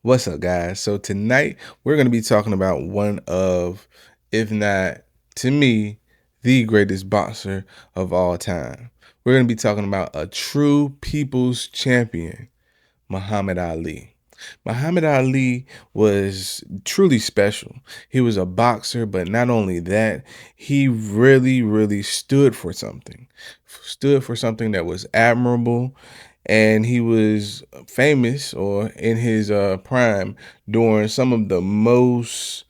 What's up, guys? So tonight we're going to be talking about one of, if not to me, the greatest boxer of all time. We're going to be talking about a true people's champion, Muhammad Ali. Muhammad Ali was truly special. He was a boxer, but not only that, he really stood for something. Stood for something that was admirable, and he was famous or in his prime during some of the most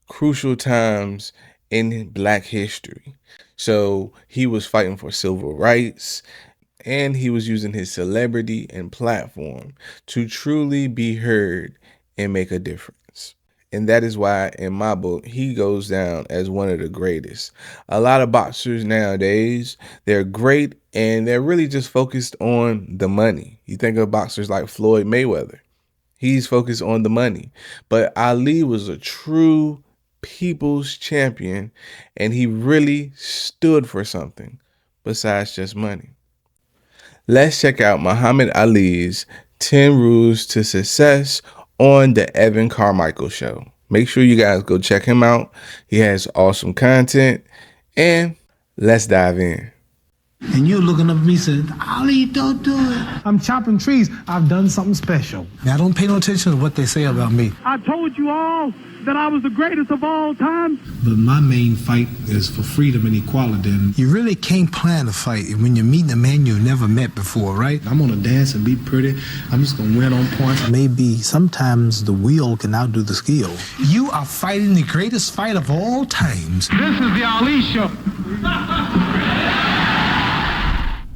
crucial times in Black history. So he was fighting for civil rights, and he was using his celebrity and platform to truly be heard and make a difference. And that is why, in my book, he goes down as one of the greatest. A lot of boxers nowadays, they're great and they're really just focused on the money. You think of boxers like Floyd Mayweather. He's focused on the money. But Ali was a true people's champion, and he really stood for something besides just money. Let's check out Muhammad Ali's 10 Rules to Success on the Evan Carmichael Show. Make sure you guys go check him out. He has awesome content, and let's dive in. And you're looking up at me saying, Ali, don't do it. I'm chopping trees. I've done something special. Now, don't pay no attention to what they say about me. I told you all that I was the greatest of all time. But my main fight is for freedom and equality. And you really can't plan a fight when you're meeting a man you've never met before, right? I'm gonna dance and be pretty. I'm just gonna win on points. Maybe sometimes the will can outdo the skill. You are fighting the greatest fight of all times. This is the Ali Show.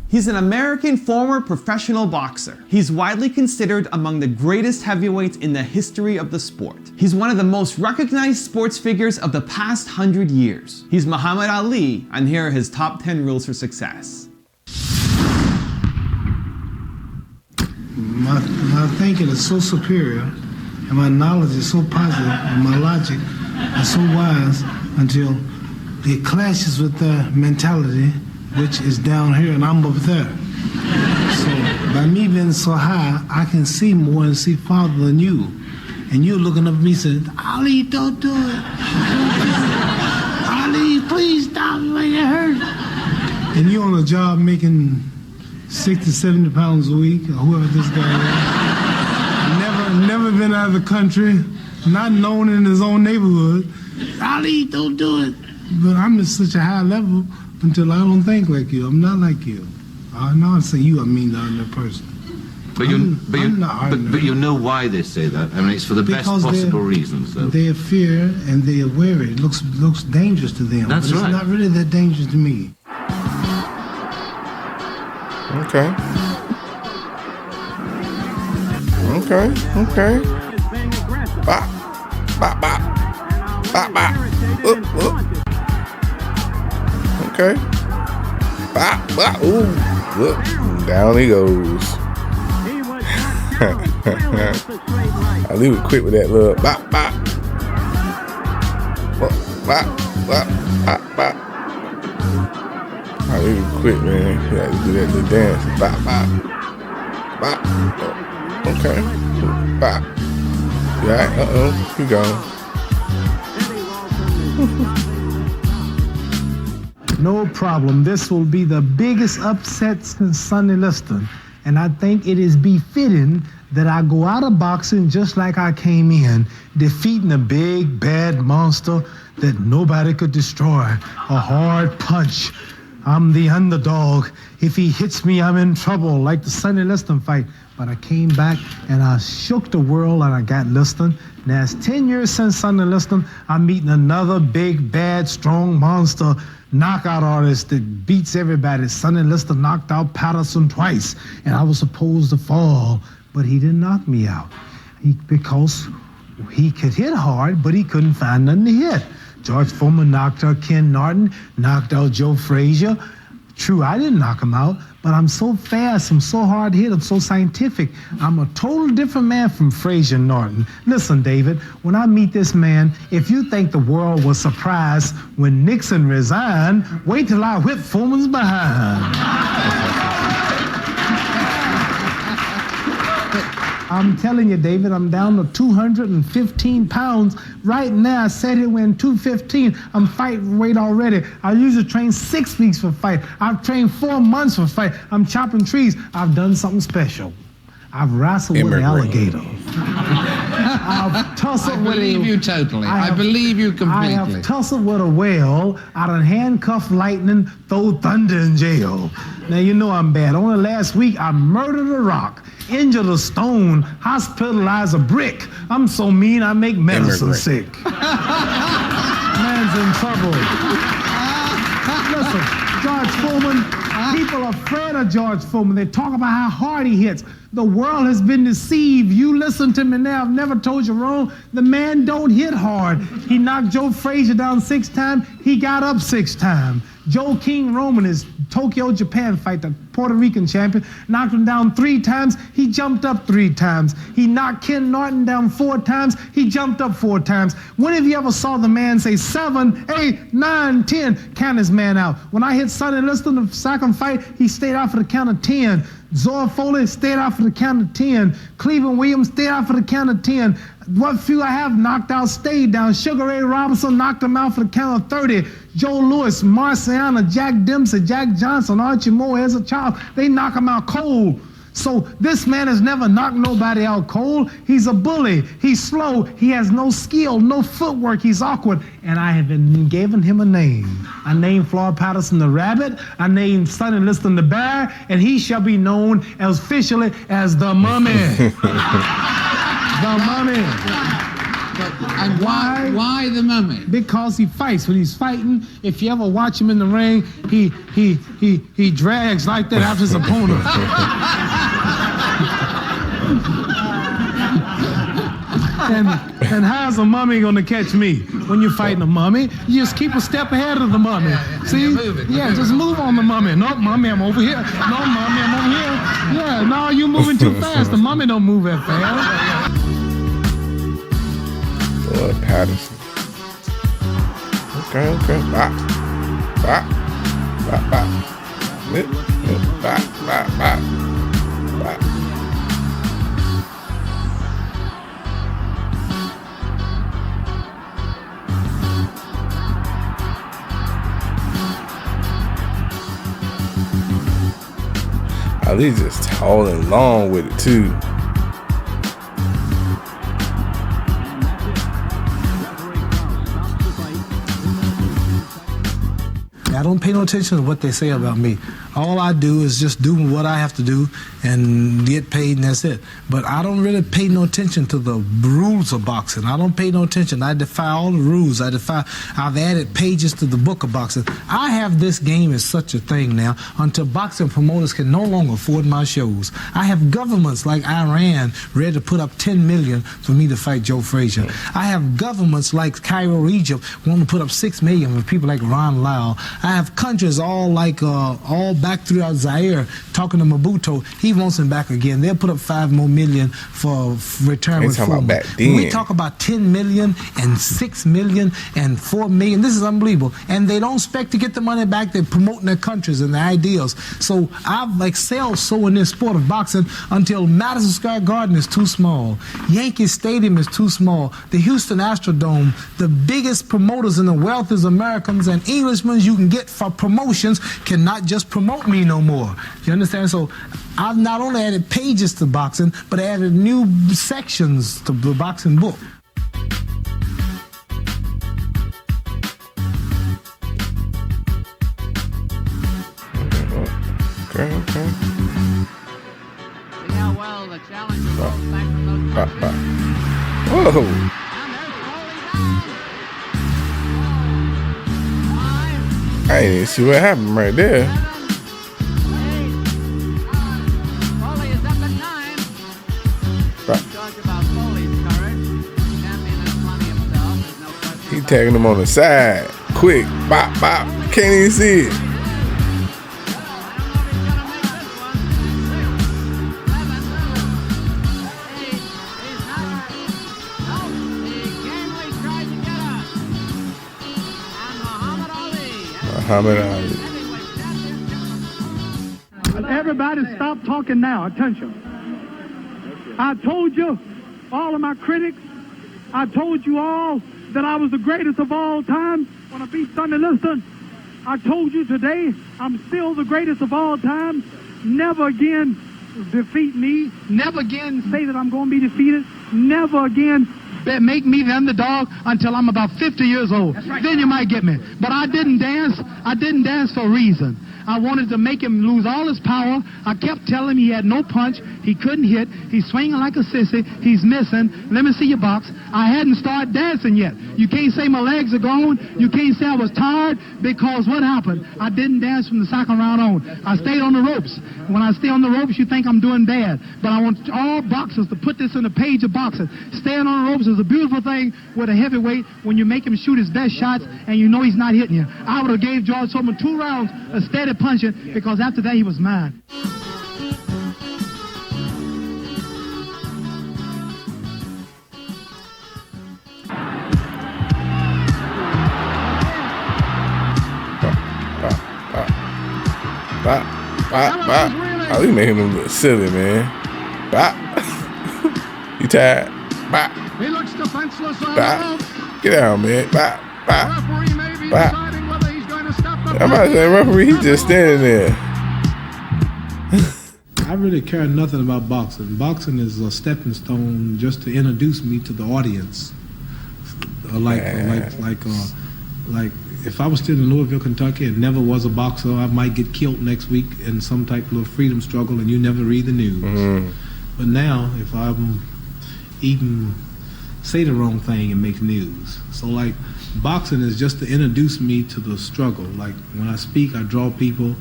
He's an American former professional boxer. He's widely considered among the greatest heavyweights in the history of the sport. He's one of the most recognized sports figures of the past 100 years. He's Muhammad Ali, and here are his top 10 rules for success. My thinking is so superior, and my knowledge is so positive, and my logic is so wise until it clashes with their mentality, which is down here and I'm up there. So by me being so high, I can see more and see farther than you. And you're looking up at me saying, Ali, don't do it. Ali, please stop, make it hurt. And you're on a job making 60, 70 pounds a week, or whoever this guy is. Never been out of the country, not known in his own neighborhood. Ali, don't do it. But I'm at such a high level until I don't think like you. I'm not like you. Now I say you, I mean the other person. But you know why they say that. I mean, it's for the best possible reasons, though. They fear and they are wary. It looks dangerous to them. That's but it's not really that dangerous to me. Okay. Bop, bop, bop, bop, bop. Okay. Bop, bop. Ooh, look, down he goes. I leave it quick with that little bop, bop. Bop, bop, bop, bop. I leave it quick, man. You got to do that little dance. Bop, bop, bop. Oh, okay. Bop. You all right? Keep going. No problem. This will be the biggest upset since Sonny Liston. And I think it is befitting that I go out of boxing just like I came in, defeating a big, bad monster that nobody could destroy. A hard punch. I'm the underdog. If he hits me, I'm in trouble, like the Sonny Liston fight. But I came back and I shook the world and I got Liston. Now it's 10 years since Sonny Liston. I'm meeting another big, bad, strong monster knockout artist that beats everybody. Sonny Liston knocked out Patterson twice, and I was supposed to fall, but he didn't knock me out. Because he could hit hard, but he couldn't find nothing to hit. George Foreman knocked out Ken Norton, knocked out Joe Frazier. True, I didn't knock him out, but I'm so fast, I'm so hard hit, I'm so scientific. I'm a total different man from Frazier Norton. Listen, David, when I meet this man, if you think the world was surprised when Nixon resigned, wait till I whip Foreman's behind. I'm telling you, David, I'm down to 215 pounds. Right now, I said it when 215. I'm fighting weight already. I usually train 6 weeks for fight. I've trained 4 months for fight. I'm chopping trees. I've done something special. I've wrestled with an alligator. I've tussled with I believe you totally. I believe you completely. I have tussled with a whale. I done handcuffed lightning, throw thunder in jail. Now, you know I'm bad. Only last week, I murdered a rock, injured a stone, hospitalized a brick. I'm so mean, I make medicine sick. Man's in trouble. Listen, George Foreman, people are afraid of George Foreman. They talk about how hard he hits. The world has been deceived. You listen to me now. I've never told you wrong. The man don't hit hard. He knocked Joe Frazier down 6 times. He got up 6 times. Joe King Roman, his Tokyo, Japan fight, the Puerto Rican champion, knocked him down 3 times. He jumped up 3 times. He knocked Ken Norton down 4 times. He jumped up 4 times. When have you ever saw the man say 7, 8, 9, 10, count his man out? When I hit Sonny Liston the second fight, he stayed out for the count of 10. Zora Foley stayed out for the count of 10. Cleveland Williams stayed out for the count of 10. What few I have knocked out stayed down. Sugar Ray Robinson knocked him out for the count of 30. Joe Louis, Marciano, Jack Dempsey, Jack Johnson, Archie Moore as a child, they knock him out cold. So this man has never knocked nobody out cold. He's a bully. He's slow. He has no skill, no footwork. He's awkward. And I have been given him a name. I named Floyd Patterson the Rabbit. I named Sonny Liston the Bear. And he shall be known as officially as the Mummy. The Mummy. And why the Mummy? Because he fights. When he's fighting, if you ever watch him in the ring, he drags like that after his opponent. And how's a mummy gonna catch me? When you're fighting a mummy, you just keep a step ahead of the mummy. See? Just move on the mummy. No, mummy, I'm over here. No, mummy, I'm over here. Yeah, no, you're moving too fast. The mummy don't move that fast. Floyd Patterson. Okay. Bop. Lip. Bop. Ali's just tall and long with it too. I don't pay no attention to what they say about me. All I do is just do what I have to do and get paid, and that's it. But I don't really pay no attention to the rules of boxing. I don't pay no attention. I defy all the rules. I've added pages to the book of boxing. I have this game as such a thing now until boxing promoters can no longer afford my shows. I have governments like Iran ready to put up $10 million for me to fight Joe Frazier. I have governments like Cairo, Egypt, want to put up $6 million for people like Ron Lyle. I have countries all back throughout Zaire talking to Mobutu. He wants him back again. They'll put up $5 more for return with Foreman. We talk about $10 million and $6 million and $4 million. This is unbelievable. And they don't expect to get the money back. They're promoting their countries and their ideals. So I've excelled so in this sport of boxing until Madison Square Garden is too small. Yankee Stadium is too small. The Houston Astrodome, the biggest promoters in the wealth is Americans and Englishmen you can get for promotions cannot just promote me no more. You understand? So I've not only added pages to boxing, but I added new sections to the boxing book. Okay. See how well the challenger rolls back from those Whoa. I didn't even see what happened right there. Foley is up at 9. Talk about Foley's courage. Champion has plenty himself. There's no question. He tagging him on the side. Quick. Bop. Can't even see it. Muhammad Ali. Everybody stop talking now. Attention. I told you, all of my critics, I told you all that I was the greatest of all time when I beat Sonny Liston. I told you today I'm still the greatest of all time. Never again defeat me. Never again say that I'm going to be defeated. Never again make me the underdog until I'm about 50 years old. Right. Then you might get me. But I didn't dance. I didn't dance for a reason. I wanted to make him lose all his power. I kept telling him he had no punch. He couldn't hit. He's swinging like a sissy. He's missing. Let me see your box. I hadn't started dancing yet. You can't say my legs are gone. You can't say I was tired, because what happened? I didn't dance from the second round on. I stayed on the ropes. When I stay on the ropes, you think I'm doing bad. But I want all boxers to put this in the page of boxing. Staying on the ropes is a beautiful thing with a heavyweight when you make him shoot his best shots and you know he's not hitting you. I would have gave George Foreman 2 rounds of steady punching, because after that he was mine. Ali making him look silly, man. You tired? He looks defenseless on Get down, man. Referee may be deciding whether he's going to stop the I'm about to say, referee, he's just standing there. I really care nothing about boxing. Boxing is a stepping stone just to introduce me to the audience. Like if I was still in Louisville, Kentucky, and never was a boxer, I might get killed next week in some type of freedom struggle, and you never read the news. Mm-hmm. But now, if I'm even say the wrong thing, it makes news. So like, boxing is just to introduce me to the struggle. Like when I speak, I draw people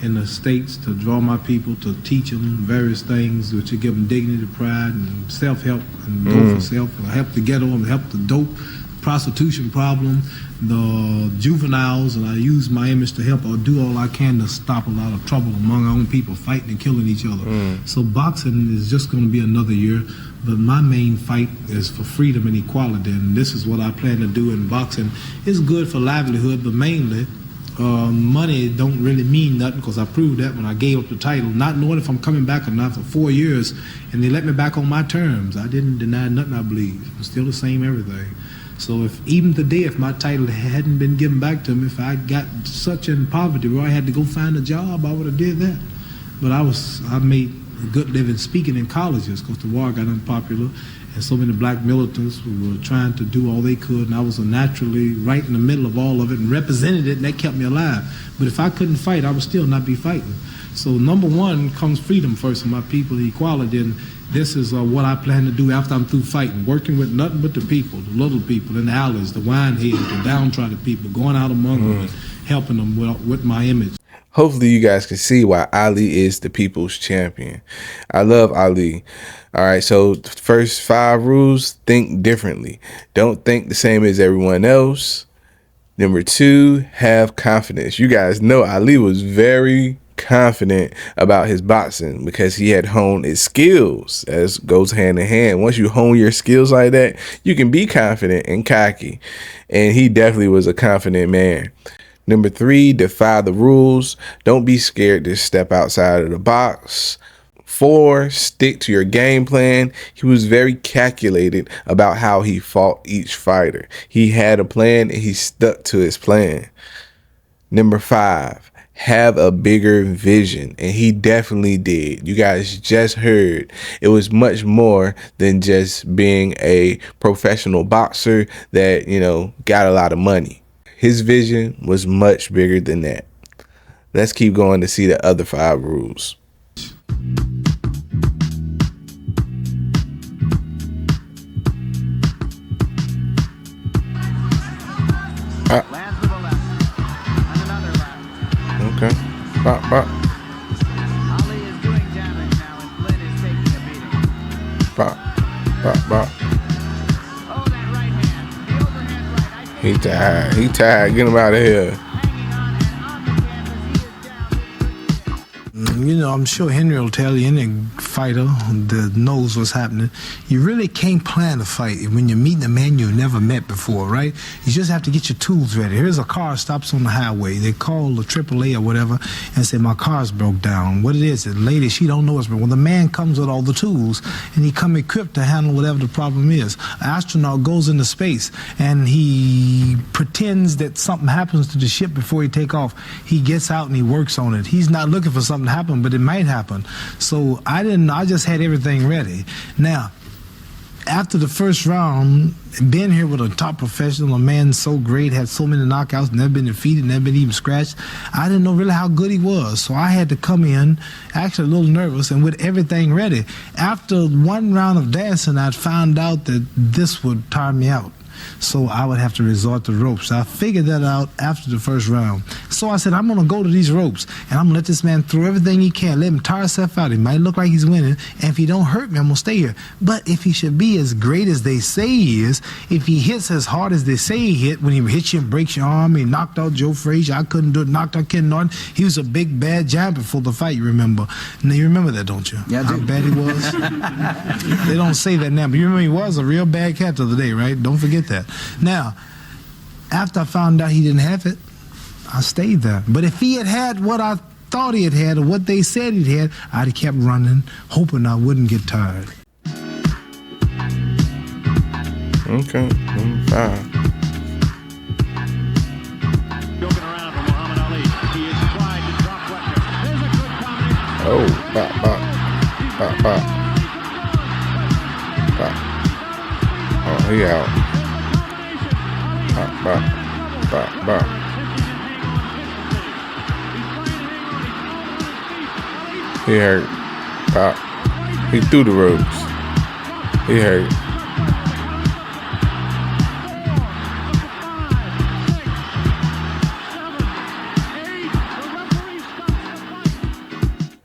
in the States to draw my people, to teach them various things which will give them dignity, pride, and self-help, and go for self, help the ghetto, and help the dope, prostitution problem, the juveniles, and I use my image to help or do all I can to stop a lot of trouble among our own people, fighting and killing each other. So boxing is just going to be another year, but my main fight is for freedom and equality, and this is what I plan to do in boxing. It's good for livelihood, but mainly money don't really mean nothing, because I proved that when I gave up the title, not knowing if I'm coming back or not for 4 years, and they let me back on my terms. I didn't deny nothing, I believe. It's still the same everything. So if even today, if my title hadn't been given back to me, if I got such in poverty where I had to go find a job, I would have did that. But I made a good living speaking in colleges, because the war got unpopular, and so many black militants who were trying to do all they could, and I was naturally right in the middle of all of it and represented it, and that kept me alive. But if I couldn't fight, I would still not be fighting. So number one comes freedom first for my people, equality, and this is what I plan to do after I'm through fighting, working with nothing but the people, the little people in the alleys, the wine heads, the downtrodden people, going out among them and helping them with my image. Hopefully you guys can see why Ali is the people's champion. I love Ali. All right, so first 5 rules: think differently. Don't think the same as everyone else. Number 2, have confidence. You guys know Ali was very confident about his boxing because he had honed his skills, as goes hand in hand. Once you hone your skills like that, you can be confident and cocky, and he definitely was a confident man. Number 3, defy the rules. Don't be scared to step outside of the box. 4, stick to your game plan. He was very calculated about how he fought each fighter. He had a plan and he stuck to his plan. Number 5, have a bigger vision, and he definitely did. You guys just heard it was much more than just being a professional boxer that, got a lot of money. His vision was much bigger than that. Let's keep going to see the other 5 rules. Lands with a left. And another left. Okay. Bop, bop. Ali is doing damage now, and Flynn is taking a beating. Bop, bop, bop. Oh, that right hand. The overhand right. He tired. He tired. Get him out of here. Hanging on, and on the canvas, he is down. I'm sure Henry will tell you, any fighter that knows what's happening, you really can't plan a fight when you're meeting a man you've never met before, right? You just have to get your tools ready. Here's a car stops on the highway. They call the AAA or whatever and say, my car's broke down. What it is, the lady, she don't know what's broke. Well, the man comes with all the tools, and he come equipped to handle whatever the problem is. An astronaut goes into space, and he pretends that something happens to the ship before he take off. He gets out and he works on it. He's not looking for something to happen, but it might happen. So I just had everything ready. Now, after the first round, being here with a top professional, a man so great, had so many knockouts, never been defeated, never been even scratched, I didn't know really how good he was. So I had to come in, actually a little nervous, and with everything ready. After one round of dancing, I found out that this would tire me out. So I would have to resort to ropes. I figured that out after the first round. So I said, I'm going to go to these ropes, and I'm going to let this man throw everything he can. Let him tire himself out. He might look like he's winning, and if he don't hurt me, I'm going to stay here. But if he should be as great as they say he is, if he hits as hard as they say he hit, when he hits you and breaks your arm, he knocked out Joe Frazier, I couldn't do it, knocked out Ken Norton. He was a big, bad giant before the fight, you remember. Now, you remember that, don't you? Yeah, I do. How bad he was? They don't say that now, but you remember he was a real bad cat the other day, right? Don't forget that. Now, after I found out he didn't have it, I stayed there. But if he had what I thought he had or what they said he had, I'd have kept running, hoping I wouldn't get tired. Okay, fine. Joking around for Muhammad Ali. He has tried to drop Fletcher. There's a good combination. Oh, bop, bop, bop, bop, bop. Oh, he out. Bop, bop, bop, bop. He hurt. Bop. He threw the ropes. He hurt.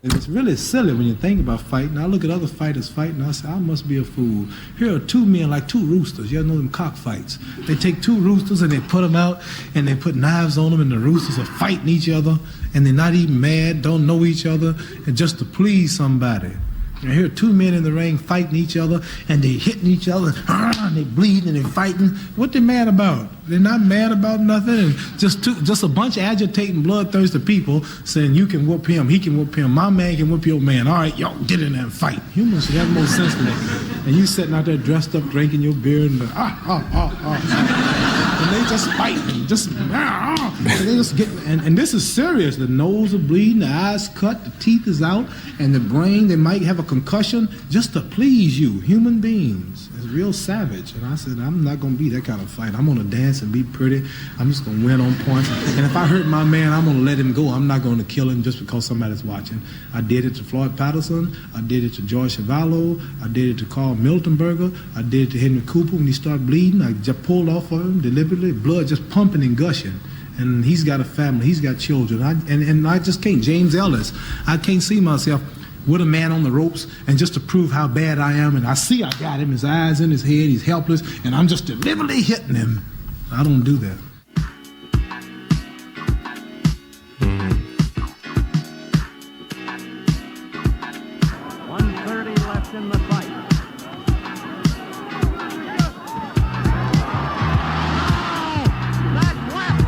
It's really silly when you think about fighting. I look at other fighters fighting, I say, I must be a fool. Here are two men like two roosters. You know them cockfights. They take two roosters and they put them out and they put knives on them, and the roosters are fighting each other, and they're not even mad, don't know each other, and just to please somebody. And here are two men in the ring fighting each other, and they hitting each other, and they bleeding and they fighting. What they mad about? They're not mad about nothing, and just a bunch of agitating, bloodthirsty people saying you can whoop him, he can whoop him, my man can whoop your man. All right, y'all get in there and fight. Humans should have more sense than that. And you sitting out there dressed up, drinking your beer, and and they just fighting, and they just get, and this is serious. The nose is bleeding, the eyes cut, the teeth is out, and the brain, they might have a concussion just to please you. Human beings. It's real savage. And I said, I'm not going to be that kind of fight. I'm going to dance and be pretty. I'm just going to win on points. And if I hurt my man, I'm going to let him go. I'm not going to kill him just because somebody's watching. I did it to Floyd Patterson. I did it to George Chuvalo. I did it to Carl Miltenberger. I did it to Henry Cooper when he started bleeding. I just pulled off of him deliberately, blood just pumping and gushing. And he's got a family. He's got children. And I just can't. James Ellis, I can't see myself with a man on the ropes and just to prove how bad I am. And I see I got him, his eyes in his head, he's helpless, and I'm just deliberately hitting him. I don't do that. 1:30 left in the fight. That left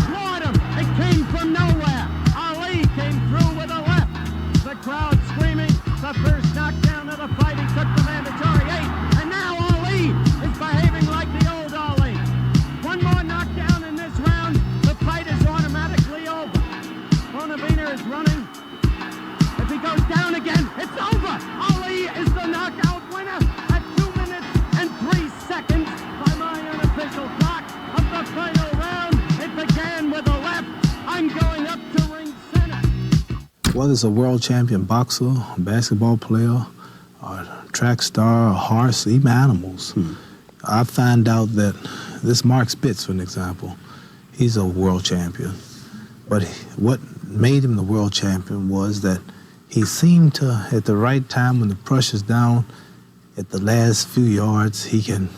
floored him. It came from nowhere. Ali came through with a left. The crowd screaming. The first knockdown of the fight. He took the mandatory 8. And now Ali is behaving like the old Ali. One more knockdown in this round. The fight is automatically over. Bonavena is running. If he goes down again, it's over. Ali is the knockout winner at 2 minutes and 3 seconds by my unofficial clock of the final round. It began with a left. I'm going up to ring center. Whether it's a world champion boxer, a basketball player, a track star, a horse, even animals, I find out that this Mark Spitz, for an example, he's a world champion. But what made him the world champion was that he seemed to, at the right time when the pressure's down, at the last few yards, he can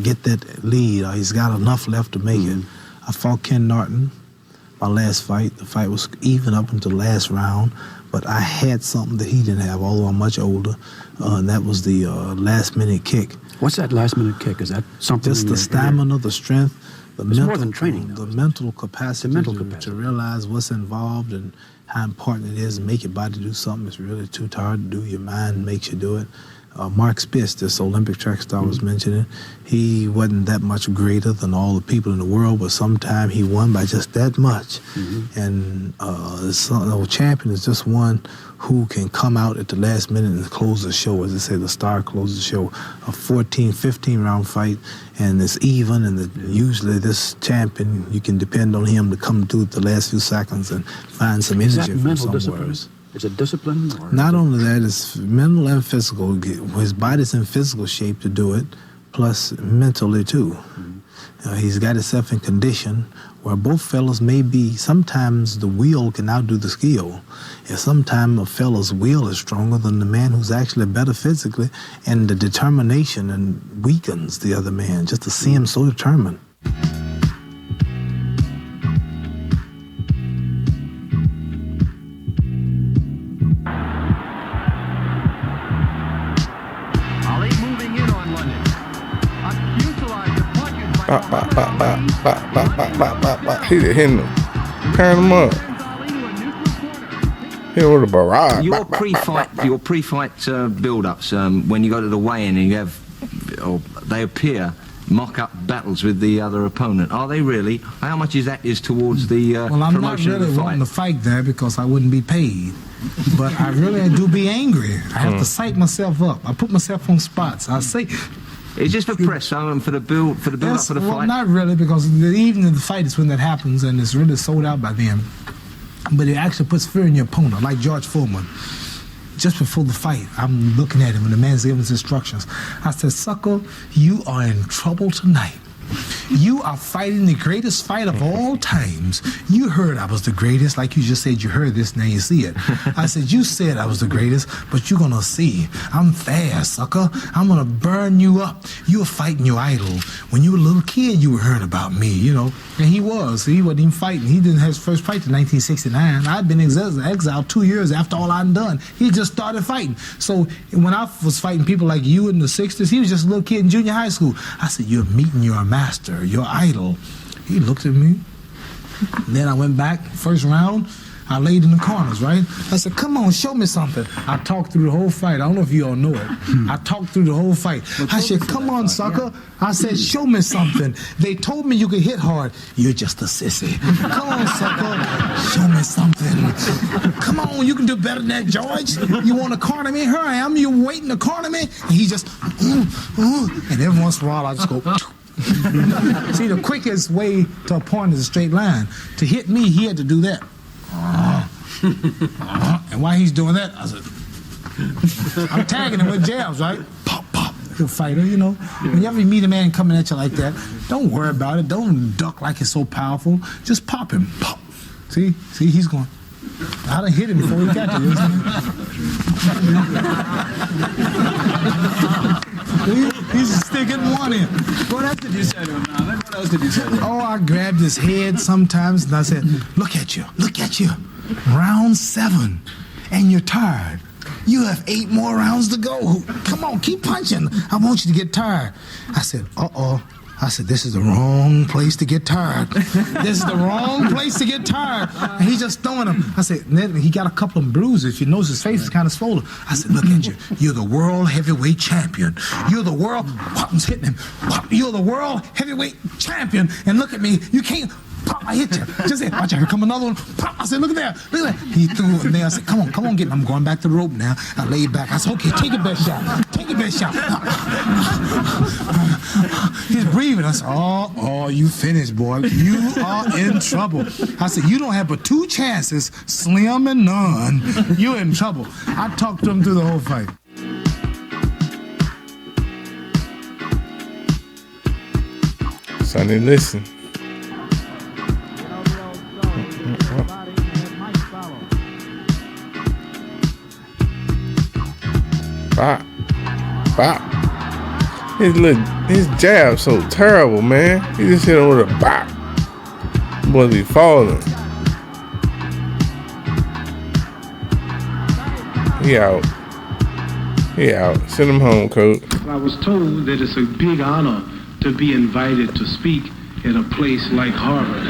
get that lead, or he's got enough left to make it. I fought Ken Norton, my last fight. The fight was even up until the last round, but I had something that he didn't have, although I'm much older, and that was the last-minute kick. What's that last-minute kick? Is that something? Just the stamina, the strength, it's more than training, though. The mental capacity, to realize what's involved and how important it is to make your body do something. It's really too hard to do. Your mind makes you do it. Mark Spitz, this Olympic track star I was mentioning, he wasn't that much greater than all the people in the world, but sometimes he won by just that much. And the champion is just one who can come out at the last minute and close the show. As they say, the star closes the show. A 14, 15-round fight, and it's even, and usually this champion, you can depend on him to come through the last few seconds and find some energy from somewhere. Is it discipline? Or not only that, it's mental and physical. His body's in physical shape to do it, plus mentally too. He's got himself in condition where both fellas may be, sometimes the will can outdo the skill. And sometimes a fella's will is stronger than the man who's actually better physically, and the determination and weakens the other man just to see him so determined. He hit him, carrying him up. Hit with a barrage. Your pre-fight build-ups, when you go to the weigh-in and you have, or they appear mock-up battles with the other opponent. Are they really? How much is that towards the well, I'm not promotion really of the fight? wanting to fight there because I wouldn't be paid. But I really do be angry. I have to psych myself up. I put myself on spots. I say. It's just for press, for the build up for the fight. Well, not really, because the evening of the fight is when that happens, and it's really sold out by then. But it actually puts fear in your opponent, like George Foreman. Just before the fight, I'm looking at him, and the man's giving his instructions. I said, "Sucker, you are in trouble tonight. You are fighting the greatest fight of all times. You heard I was the greatest, like you just said you heard this, now you see it. I said, you said I was the greatest, but you're gonna see. I'm fast, sucker. I'm gonna burn you up. You were fighting your idol. When you were a little kid, you were hearing about me, you know." And he wasn't even fighting. He didn't have his first fight in 1969. I'd been exiled 2 years after all I'd done. He just started fighting. So when I was fighting people like you in the 60s, he was just a little kid in junior high school. I said, "You're meeting your master, your idol." He looked at me. Then I went back, first round, I laid in the corners, right? I said, "Come on, show me something." I talked through the whole fight. I don't know if you all know it. I talked through the whole fight. I said, "Come on, sucker." I said, "Show me something. They told me you could hit hard. You're just a sissy. Come on, sucker. Show me something. Come on, you can do better than that, George. You want to corner me? Here I am. You waiting to corner me?" And he just, and every once in a while I just go, See, the quickest way to a point is a straight line. To hit me, he had to do that. And while he's doing that, I said, I'm tagging him with jabs, right? Pop, pop. He's a fighter, you know. Whenever you meet a man coming at you like that, don't worry about it. Don't duck like it's so powerful. Just pop him. Pop. See, he's going. I done hit him before he got to you. He's sticking one in. What else did you say to him, Alan? What else did you say to him? Oh, I grabbed his head sometimes and I said, look at you. Round 7, and you're tired. You have 8 more rounds to go. Come on, keep punching. I want you to get tired. I said, uh-oh. I said, this is the wrong place to get tired. This is the wrong place to get tired. And he's just throwing them. I said, then he got a couple of bruises. You notice his face is kind of swollen. I said, look at you. You're the world heavyweight champion. You're the world, whoop's hitting him. You're the world heavyweight champion. And look at me. You can't. Pop, I hit you. Just said, watch out, here come another one. Pop, I said, look at that. Look at that. He threw it in there. I said, come on, get him. I'm going back to the rope now. I laid back. I said, okay, take your best shot. He's breathing. I said, oh, you finished, boy. You are in trouble. I said, you don't have but 2 chances, slim and none. You're in trouble. I talked to him through the whole fight. Sonny, listen. Bop. His jab so terrible, man. He just hit him with a bop. Boy be falling. He out. He out. Send him home, coach. I was told that it's a big honor to be invited to speak at a place like Harvard.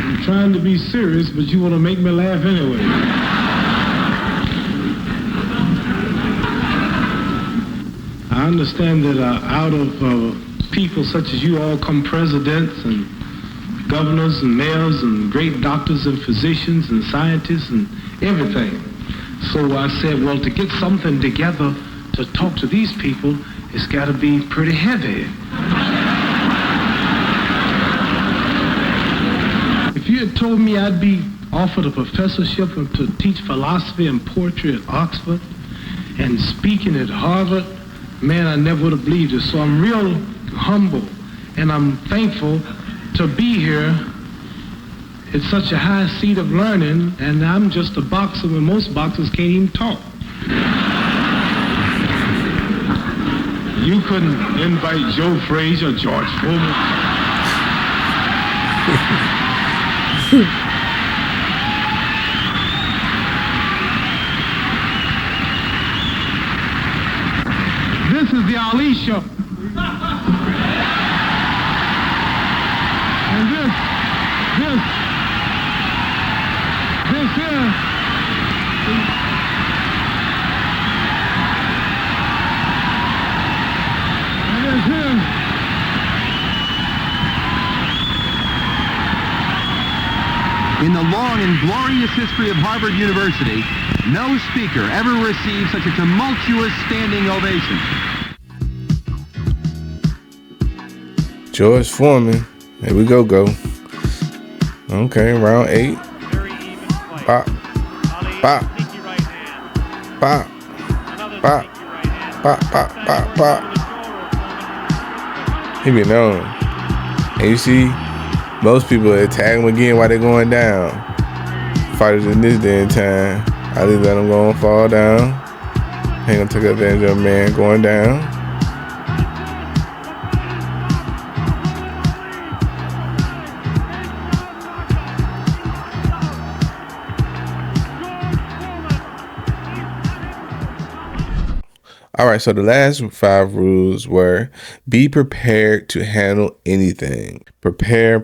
I'm trying to be serious, but you want to make me laugh anyway. I understand that out of people such as you all come presidents and governors and mayors and great doctors and physicians and scientists and everything. So I said, well, to get something together to talk to these people, it's got to be pretty heavy. If you had told me I'd be offered a professorship to teach philosophy and poetry at Oxford and speaking at Harvard, man, I never would have believed it. So I'm real humble, and I'm thankful to be here at such a high seat of learning, and I'm just a boxer when most boxers can't even talk. You couldn't invite Joe Frazier, George Foreman. This is the Ali Show. And this is, In the long and glorious history of Harvard University, no speaker ever received such a tumultuous standing ovation. George Foreman. Here we go. Okay, round 8. Pop. Pop. Pop. Pop. Pop, pop, pop, pop. He been on. And you see, most people attack him again while they're going down. Fighters in this day and time, I just let him go and fall down. Ain't gonna take advantage of a man going down. All right, so the last 5 rules were: be prepared to handle anything. Prepare.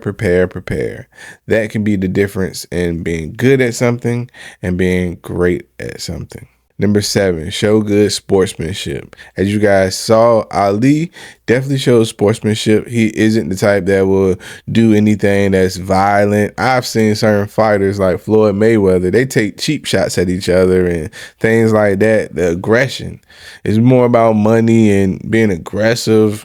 That can be the difference in being good at something and being great at something. Number 7, show good sportsmanship. As you guys saw, Ali definitely shows sportsmanship. He isn't the type that will do anything that's violent. I've seen certain fighters like Floyd Mayweather, they take cheap shots at each other and things like that. The aggression is more about money and being aggressive.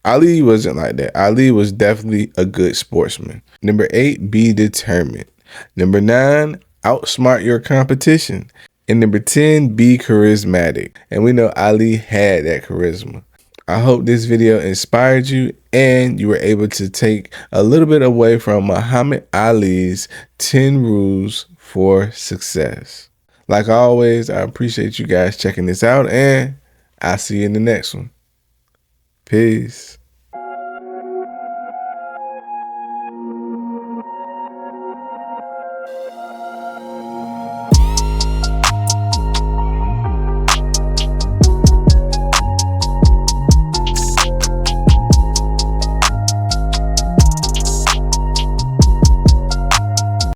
Ali wasn't like that. Ali was definitely a good sportsman. Number 8, be determined. Number 9, outsmart your competition. And number 10, be charismatic. And we know Ali had that charisma. I hope this video inspired you and you were able to take a little bit away from Muhammad Ali's 10 rules for success. Like always, I appreciate you guys checking this out, and I'll see you in the next one. Peace.